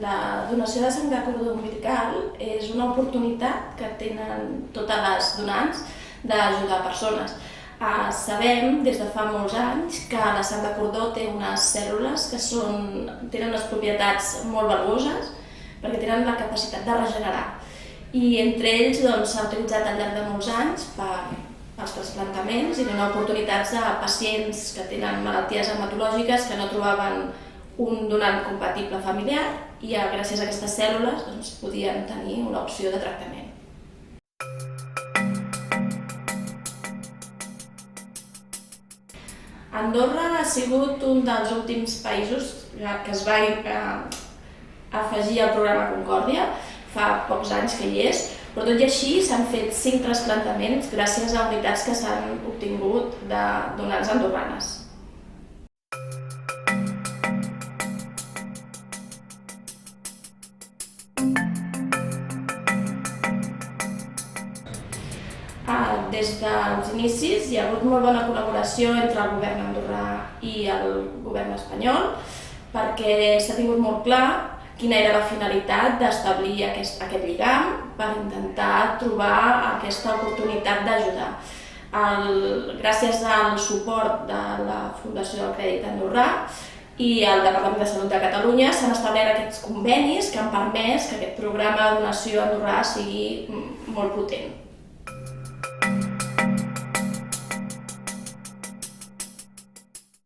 La donació de sang de cordó umbilical és una oportunitat que tenen totes les donants d'ajudar persones. Sabem des de fa molts anys que la sang de cordó té unes cèl·lules que tenen unes propietats molt valuoses perquè tenen la capacitat de regenerar. I entre ells s'ha utilitzat al llarg de molts anys pels trasplantaments i donar oportunitats a pacients que tenen malalties hematològiques que no trobaven un donant compatible familiar i gràcies a aquestes cèl·lules podien tenir una opció de tractament. Andorra ha sigut un dels últims països que es va afegir al programa Concòrdia, fa pocs anys que hi és, però tot i així s'han fet 5 trasplantaments gràcies a unitats que s'han obtingut de donants andorranes. Des dels inicis hi ha hagut molt bona col·laboració entre el govern andorrà i el govern espanyol perquè s'ha tingut molt clar quina era la finalitat d'establir aquest lligam per intentar trobar aquesta oportunitat d'ajudar. Gràcies al suport de la Fundació del Crèdit Andorrà i el Departament de Salut de Catalunya s'han establert aquests convenis que han permès que aquest programa de donació andorrà sigui molt potent.